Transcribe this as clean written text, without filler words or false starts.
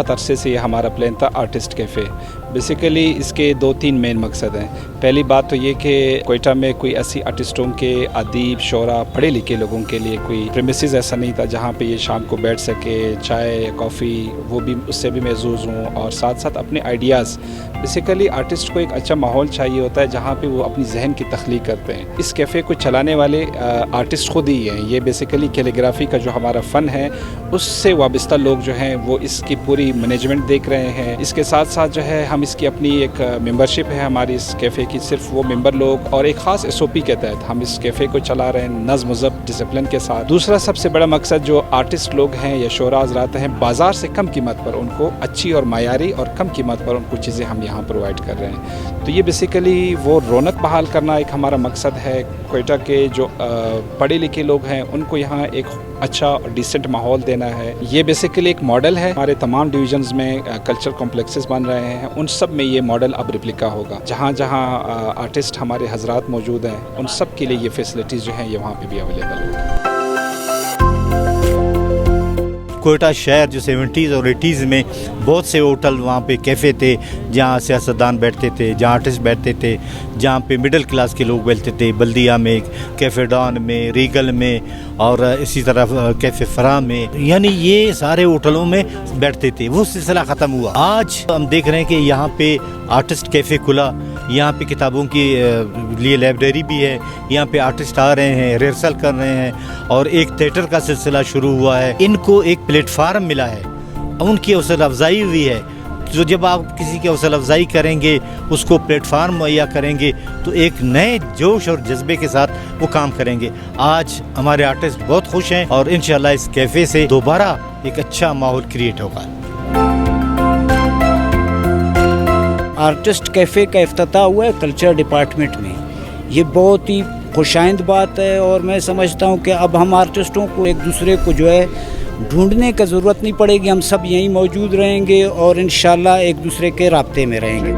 बहुत अरसे से ये हमारा प्लान था आर्टिस्ट कैफ़े। बेसिकली इसके 2-3 मेन मकसद हैं। पहली बात तो ये कि कोयटा में कोई ऐसी आर्टिस्टों के, अदीब, शोरा, पढ़े लिखे लोगों के लिए कोई प्रेमिसेस ऐसा नहीं था जहाँ पे ये शाम को बैठ सके, चाय कॉफ़ी वो भी उससे भी महजूज़ हों, और साथ साथ अपने आइडियाज़। बेसिकली आर्टिस्ट को एक अच्छा माहौल चाहिए होता है जहाँ पे वो अपनी जहन की तख्लीक करते हैं। इस कैफ़े को चलाने वाले आर्टिस्ट खुद ही हैं। ये बेसिकली कैलीग्राफी का जो हमारा फ़न है उससे वाबस्ता लोग जो हैं वो इसकी पूरी मैनेजमेंट देख रहे हैं। इसके साथ साथ जो है हम इसकी अपनी एक मेंबरशिप है हमारी इस कैफ़े की, सिर्फ वो मेंबर लोग, और एक ख़ास SOP के तहत हम इस कैफ़े को चला रहे हैं नज़्म ज़ब्त डिसिप्लिन के साथ। दूसरा सबसे बड़ा मकसद जो आर्टिस्ट लोग हैं या शोरा हज़रात हैं, बाज़ार से कम कीमत पर उनको अच्छी और मायारी और कम कीमत पर उनको चीज़ें हम यहाँ प्रोवाइड कर रहे हैं। तो ये बेसिकली वो रौनक बहाल करना एक हमारा मकसद है। कोयटा के जो पढ़े लिखे लोग हैं उनको यहाँ एक अच्छा और डिसेंट माहौल देना है। ये बेसिकली एक मॉडल है। हमारे तमाम डिवीजन्स में कल्चर कॉम्प्लेक्सेस बन रहे हैं, उन सब में ये मॉडल अब रिप्लिका होगा। जहाँ जहाँ आर्टिस्ट हमारे हजरात मौजूद हैं उन सब के लिए ये फैसिलिटीज़ जो हैं ये वहाँ पे भी अवेलेबल होगी। कोयटा शहर जो 70s और 80s में बहुत से होटल वहाँ पे कैफ़े थे जहाँ सियासतदान बैठते थे, जहाँ आर्टिस्ट बैठते थे, जहाँ पे मिडिल क्लास के लोग बैठते थे। बल्दिया में, कैफ़े डॉन में, रीगल में और इसी तरह कैफ़े फराह में, यानी ये सारे होटलों में बैठते थे। वो सिलसिला ख़त्म हुआ। आज हम देख रहे हैं कि यहाँ पे आर्टिस्ट कैफ़े खुला, यहाँ पे किताबों की लिए लाइब्रेरी भी है, यहाँ पे आर्टिस्ट आ रहे हैं, रिहर्सल कर रहे हैं और एक थिएटर का सिलसिला शुरू हुआ है। इनको एक प्लेटफार्म मिला है, उनकी हौसला अफजाई हुई है। तो जब आप किसी की हौसला अफजाई करेंगे, उसको प्लेटफार्म मुहैया करेंगे, तो एक नए जोश और जज्बे के साथ वो काम करेंगे। आज हमारे आर्टिस्ट बहुत खुश हैं और इंशाल्लाह इस कैफ़े से दोबारा एक अच्छा माहौल क्रिएट होगा। आर्टिस्ट कैफ़े का इफ्तिताह हुआ है कल्चर डिपार्टमेंट में। ये बहुत ही खुशाइंद बात है और मैं समझता हूँ कि अब हम आर्टिस्टों को एक दूसरे को जो है ढूंढने का ज़रूरत नहीं पड़ेगी। हम सब यहीं मौजूद रहेंगे और इंशाल्लाह एक दूसरे के राब्ते में रहेंगे।